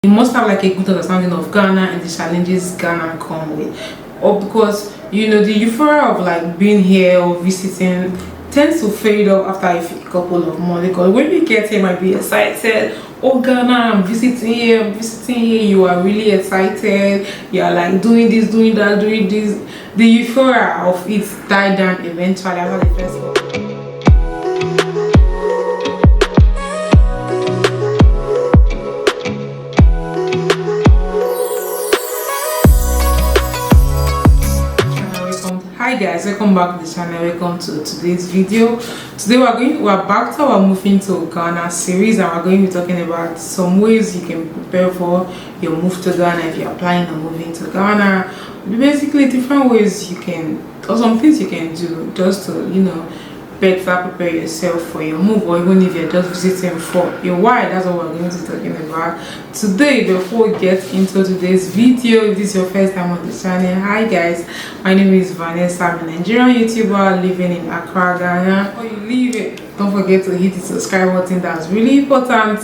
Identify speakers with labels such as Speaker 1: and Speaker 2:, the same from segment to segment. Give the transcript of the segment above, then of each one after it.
Speaker 1: You must have like a good understanding of Ghana and the challenges Ghana come with, or because you know the euphoria of like being here or visiting tends to fade off after a couple of months. Because when you get here, you might be excited. Oh Ghana, I'm visiting here, You are really excited. You are like doing this, doing that, doing this. The euphoria of it died down eventually after the first one. Hi guys, welcome back to the channel. Welcome to today's video. Today we're back to our moving to Ghana series, and we're going to be talking about some ways you can prepare for your move to Ghana if you're planning on moving to Ghana. Basically different ways you can, or some things you can do just to better prepare yourself for your move, or even if you're just visiting for your while. That's what we're going to be talking about today. Before we get into today's video, if this is your first time on the channel, hi guys, my name is Vanessa. I'm a Nigerian YouTuber living in Accra, Ghana. Before you leave it, don't forget to hit the subscribe button. That's really important.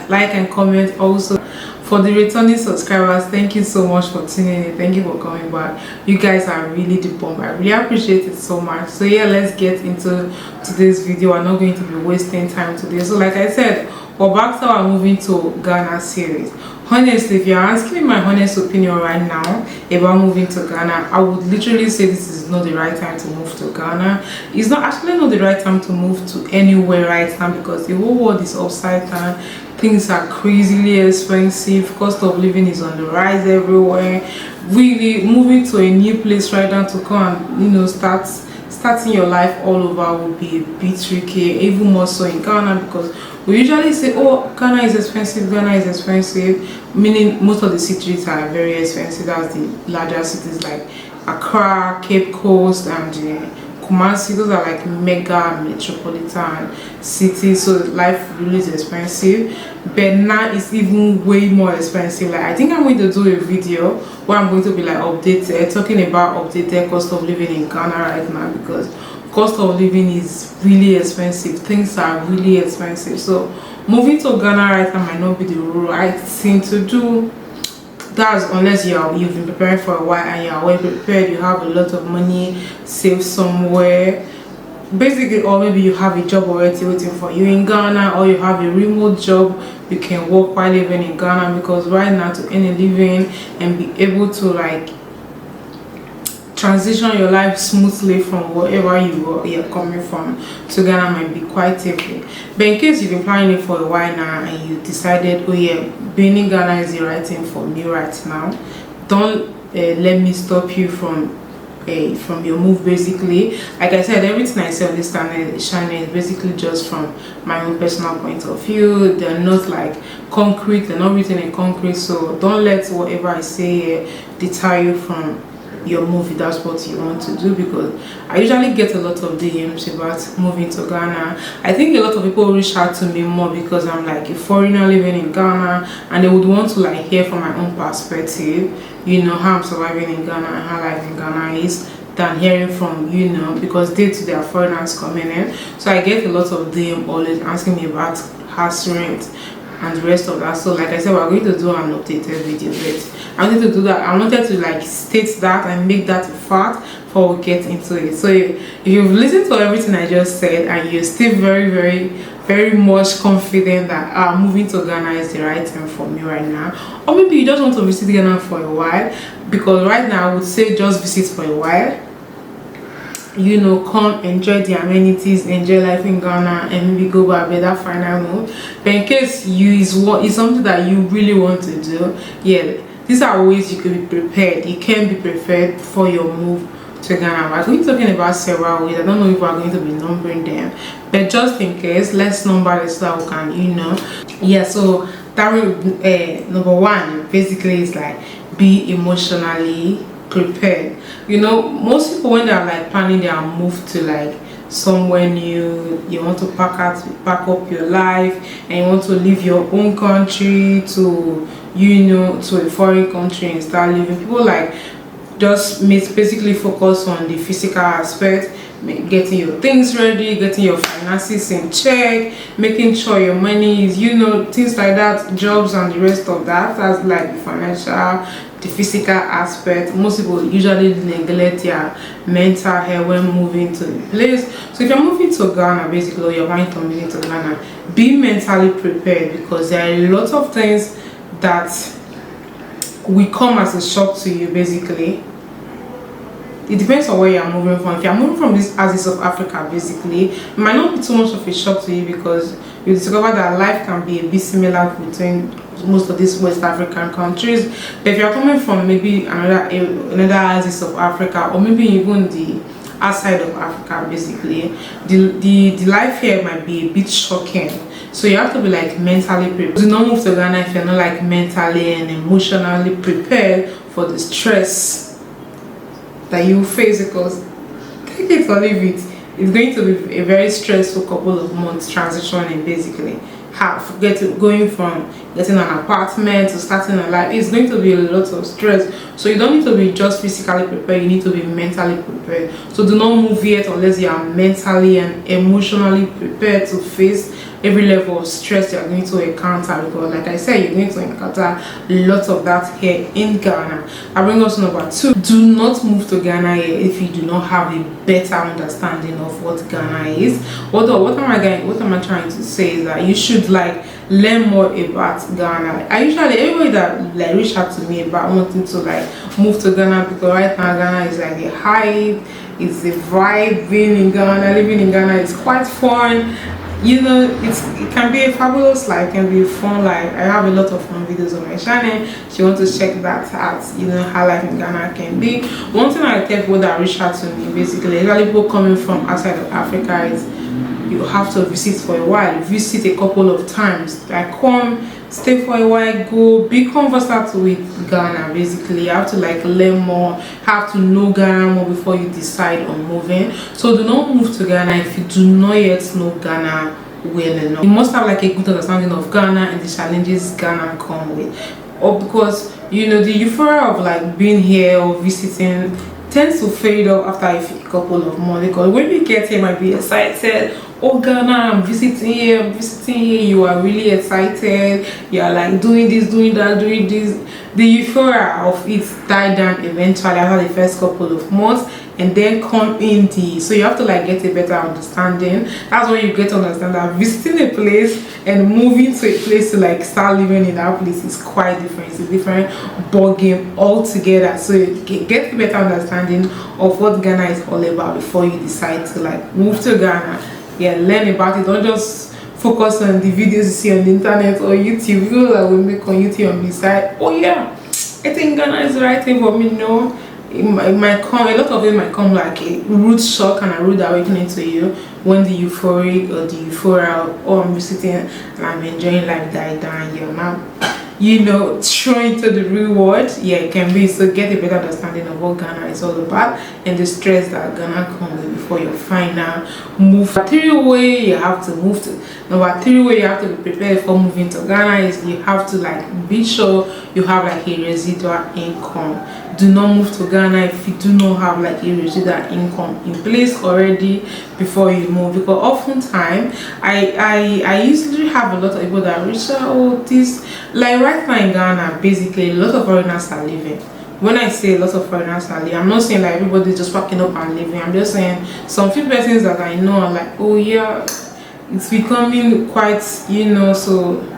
Speaker 1: Like and comment also. For the returning subscribers, thank you so much for tuning in. Thank you for coming back. You guys are really the bomb. I really appreciate it so much. So yeah, let's get into today's video. I'm not going to be wasting time today. So like I said, we're back to our moving to Ghana series. Honestly, if you're asking me my honest opinion right now about moving to Ghana, I would literally say this is not the right time to move to Ghana. It's not the right time to move to anywhere right now, because the whole world is upside down. Things are crazily expensive. Cost of living is on the rise everywhere. Really, moving to a new place right now to come and starting your life all over would be a bit tricky, even more so in Ghana, because we usually say, oh, Ghana is expensive, meaning most of the cities are very expensive. That's the larger cities like Accra, Cape Coast, and Kumasi. Those are like mega metropolitan cities, so life really is expensive. But now it's even way more expensive. Like I think I'm going to do a video where I'm going to be like talking about updated cost of living in Ghana right now, because cost of living is really expensive. Things are really expensive. So moving to Ghana right now might not be the right thing to do. That's unless you've been preparing for a while and you are well prepared, you have a lot of money saved somewhere, basically, or maybe you have a job already waiting for you in Ghana, or you have a remote job you can work while living in Ghana. Because right now, to earn a living and be able to like transition your life smoothly from wherever you're coming from to Ghana might be quite tricky. But in case you've been planning it for a while now and you decided, oh yeah, being in Ghana is the right thing for me right now, don't let me stop you from your move. Basically, like I said, everything I say on this channel is basically just from my own personal point of view. They're not like concrete, they're not written in concrete, so don't let whatever I say deter you from your move if that's what you want to do. Because I usually get a lot of DMs about moving to Ghana. I think a lot of people reach out to me more because I'm like a foreigner living in Ghana, and they would want to like hear from my own perspective, how I'm surviving in Ghana and how life in Ghana is, than hearing from because day-to-day are foreigners coming in. So I get a lot of them always asking me about house rent and the rest of that. So like I said, we're going to do an updated video, but I wanted to do that. I wanted to like state that and make that a fact before we get into it. So if you've listened to everything I just said and you're still very, very, very much confident that moving to Ghana is the right thing for me right now, or maybe you just want to visit Ghana for a while, because right now I would say just visit for a while, come enjoy the amenities, enjoy life in Ghana, and maybe go back with that final move. But in case it's something that you really want to do, yeah, these are ways you can be prepared. You can be prepared for your move to Ghana. We're going to be talking about several ways. I don't know if we're going to be numbering them, but just in case, let's number this so that we can, yeah. So that number one basically is like be emotionally prepared. Most people, when they're like planning their move to like somewhere new, you want to pack up your life and you want to leave your own country to to a foreign country and start living. People like just basically focus on the physical aspect. getting your things ready, getting your finances in check, making sure your money is, things like that, jobs and the rest of that. That's like the financial, the physical aspect. Most people usually neglect their mental health when moving to the place. So if you're moving to Ghana, basically, or you're going to move to Ghana, be mentally prepared, because there are a lot of things that will come as a shock to you. Basically, it depends on where you're moving from. If you're moving from this axis of Africa, basically, it might not be too much of a shock to you, because you discover that life can be a bit similar between most of these West African countries. But if you're coming from maybe another axis of Africa, or maybe even the outside of Africa, basically, the life here might be a bit shocking. So you have to be like mentally prepared. Do not move to Ghana if you're not like mentally and emotionally prepared for the stress that you face, because take it or leave it, it's going to be a very stressful couple of months transitioning, basically. Going from getting an apartment to starting a life, it's going to be a lot of stress. So you don't need to be just physically prepared, you need to be mentally prepared. So do not move yet unless you are mentally and emotionally prepared to face every level of stress you are going to encounter, because like I said, you're going to encounter lots of that here in Ghana. I bring us to number 2. Do not move to Ghana here if you do not have a better understanding of what Ghana is. What am I trying to say is that you should like learn more about Ghana. Everybody that like reach out to me about wanting to like move to Ghana, because right now Ghana is like a hype, it's a vibe. Being in Ghana, living in Ghana is quite fun. It can be a fabulous life, can be a fun life. I have a lot of fun videos on my channel. If you want to check that out, how life in Ghana can be. One thing I tell people that reach out to me, basically, especially people coming from outside of Africa, is you have to visit for a while. Visit a couple of times. Like come, stay for a while, go, be conversant with Ghana. Basically, you have to like learn more, have to know Ghana more before you decide on moving. So do not move to Ghana if you do not yet know Ghana well enough. You must have like a good understanding of Ghana and the challenges Ghana come with, or because the euphoria of like being here or visiting tends to fade off after a couple of months, because when you get here, you might be excited. Oh Ghana, I'm visiting here, you are really excited, you are like doing this, doing that, doing this. The euphoria of it died down eventually after the first couple of months, and then come in so you have to like get a better understanding. That's when you get to understand that visiting a place and moving to a place to like start living in that place is quite different. It's a different ball game altogether. So you get a better understanding of what Ghana is all about before you decide to like move to Ghana. Yeah, learn about it. Don't just focus on the videos you see on the internet or YouTube. Videos that we make on YouTube on the side. Oh yeah, I think Ghana is the right thing for me. No, it might come, a lot of it might come like a rude shock and a rude awakening to you when the euphoric or the euphoria or I'm visiting and I'm enjoying life die down. You're not throwing to the real world. Yeah, it can be. So get a better understanding of what Ghana is all about and the stress that Ghana comes with before your final move. Number 3 way you have to move to. Number 3 way you have to be prepared for moving to Ghana is you have to like be sure you have like a residual income. Do not move to Ghana if you do not have like a residual income in place already before you move, because oftentimes I usually have a lot of people that reach out this like right now in Ghana. Basically, a lot of foreigners are living. When I say a lot of foreigners are living, I'm not saying like everybody's just packing up and living. I'm just saying some few persons that I know are like, oh yeah, it's becoming quite so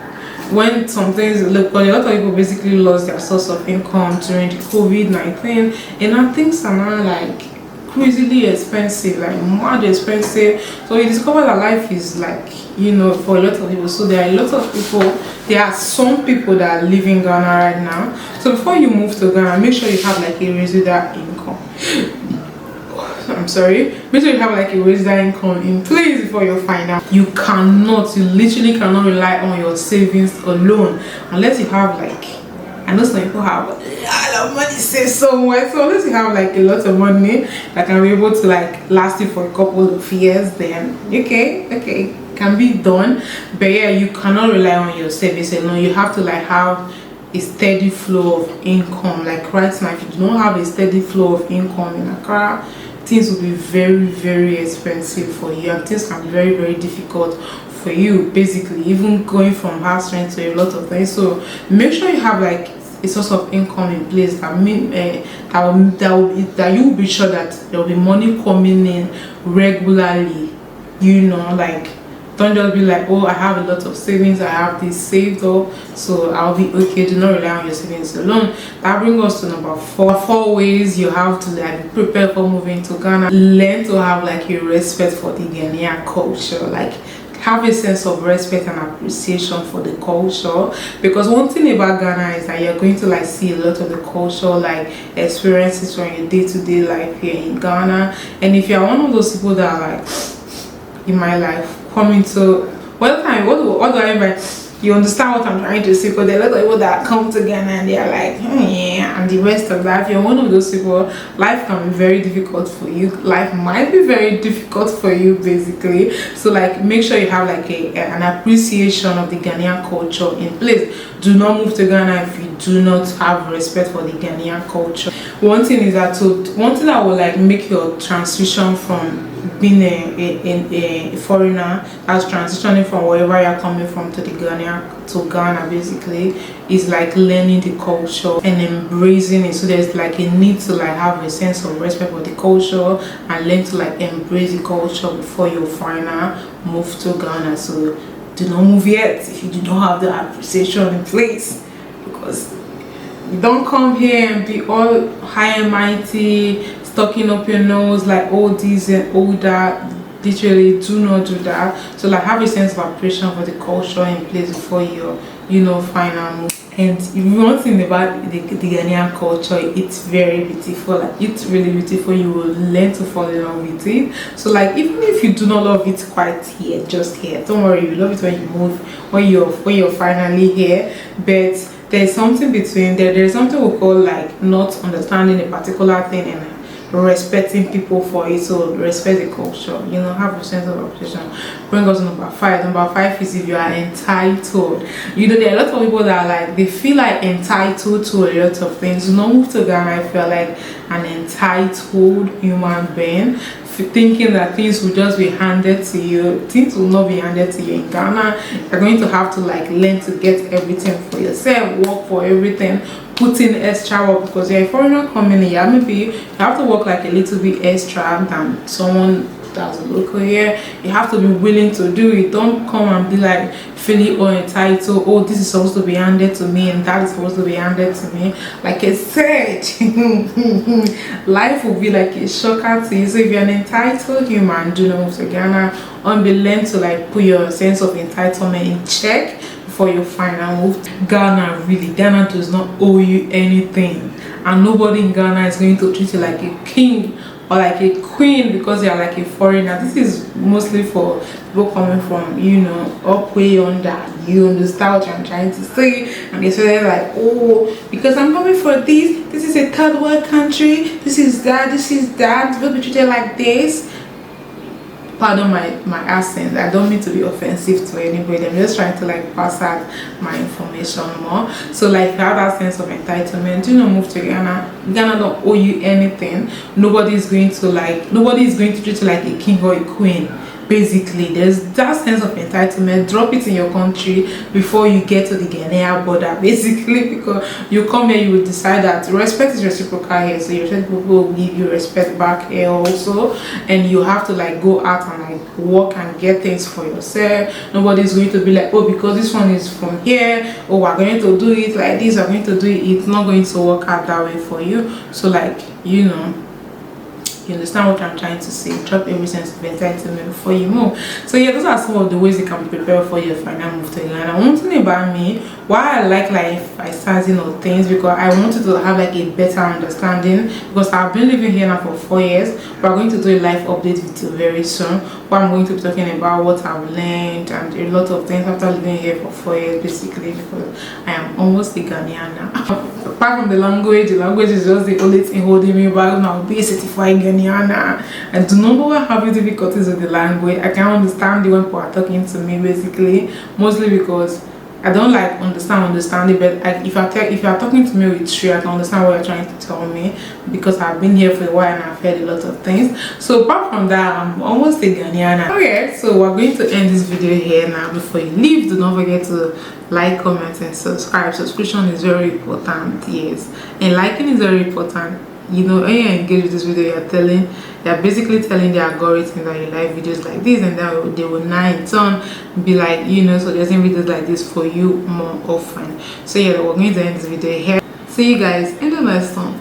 Speaker 1: when some things look, a lot of people basically lost their source of income during the COVID-19, and now things are now like crazily expensive, like mad expensive. So you discover that life is like for a lot of people. So there are a lot of people, there are some people that are living in Ghana right now. So before you move to Ghana, make sure you have like a residual income. Make sure you have like a residual income in place before your final. You literally cannot rely on your savings alone unless you have like, I know some people have a lot of money saved somewhere. So unless you have like a lot of money that can be able to like last you for a couple of years, then okay, can be done. But yeah, you cannot rely on your savings alone. You have to like have a steady flow of income. Like right now, if you do not have a steady flow of income in Accra, things will be very, very expensive for you, and things can be very, very difficult for you, basically, even going from house rent to a lot of things. So make sure you have like a source of income in place that mean that you will be sure that there will be money coming in regularly. You know, like, don't just be like, oh, I have a lot of savings, I have this saved up, so I'll be okay. Do not rely on your savings alone. That brings us to number 4. 4 ways you have to like prepare for moving to Ghana. Learn to have like a respect for the Ghanaian culture. Like, have a sense of respect and appreciation for the culture, because one thing about Ghana is that you're going to like see a lot of the culture, like experiences from your day-to-day life here in Ghana. And if you're one of those people that are like in my life coming to what do I mean by, you understand what I'm trying to say? Because there are a lot of people that come to Ghana and they are like, yeah, and the rest of life, you're one of those people, life can be very difficult for you. Life might be very difficult for you, basically. So like, make sure you have like an appreciation of the Ghanaian culture in place. Do not move to Ghana if you do not have respect for the Ghanaian culture. One thing that will like make your transition from being a foreigner, as transitioning from wherever you're coming from to Ghana, basically, is like learning the culture and embracing it. So there's like a need to like have a sense of respect for the culture and learn to like embrace the culture before your final move to Ghana. So do not move yet if you do not have the appreciation in place, because you don't come here and be all high and mighty, stucking up your nose like all this and all that. Literally, do not do that. So like, have a sense of appreciation for the culture in place before your final move. And one thing about the Ghanaian culture, it's very beautiful. Like, it's really beautiful. You will learn to fall in love with it. So like, even if you do not love it quite here, just here, don't worry, you love it when you move, when you're finally here. But there's something between there's something we call like not understanding a particular thing and respecting people for it. So respect the culture, have a sense of appreciation. Bring us to number 5. Number 5 is if you are entitled. There are a lot of people that are like, they feel like entitled to a lot of things. Do not move to Ghana if you're like an entitled human being, thinking that things will just be handed to you. Things will not be handed to you in Ghana. You're going to have to like learn to get everything for yourself, work for everything, put in extra work, because you're a foreigner coming here. Maybe you have to work like a little bit extra than someone that's a local here. You have to be willing to do it. Don't come and be like feeling all entitled, oh, this is supposed to be handed to me and that is supposed to be handed to me. Like I said, life will be like a shocker to you. So if you're an entitled human, do not move to Ghana. Learn to like put your sense of entitlement in check before your final move. Ghana does not owe you anything, and nobody in Ghana is going to treat you like a king or like a queen because you're like a foreigner. This is mostly for people coming from, up way under. You understand what I'm trying to say? And they say like, oh, because I'm coming for this is a third world country, this is that, will be treated like this. Pardon my accent, I don't mean to be offensive to anybody. I'm just trying to like pass out my information more. So like, have that sense of entitlement. Do not move to Ghana. Ghana don't owe you anything. Nobody is going to treat you like a king or a queen. Basically, there's that sense of entitlement. Drop it in your country before you get to the Ghanaian border, basically, because you come here, you will decide that respect is reciprocal here. So you respect people will give you respect back here also, and you have to like go out and like work and get things for yourself. Nobody's going to be like, oh, because this one is from here, oh, we're going to do it like this, we're going to do it. It's not going to work out that way for you. So like, you understand what I'm trying to say. Drop every sense of entitlement before you move. So yeah, those are some of the ways you can prepare for your final move to Ghana. One thing about me, why I like lifestyle or things, because I wanted to have like a better understanding, because I've been living here now for 4 years. We're going to do a life update video very soon, where I'm going to be talking about what I've learned and a lot of things after living here for 4 years, basically, because I am almost a Ghanaian now. Apart from the language is just the only thing holding me back. Now, be a certified Ghanaian. I do not know having difficulties with the language. I can't understand the when people are talking to me, basically, mostly because I don't like understand it, but if you are talking to me with true, I can understand what you're trying to tell me, because I've been here for a while and I've heard a lot of things. So apart from that, I'm almost a Ghanaian. Okay, so we're going to end this video here now. Before you leave, do not forget to like, comment, and subscribe. Subscription is very important, yes, and liking is very important. You know, when you engage with this video, you're basically telling the algorithm that you like videos like this, and that they will now in turn be like, you know, suggesting videos like this for you more often. So yeah, we're going to end this video here. See you guys in the next one.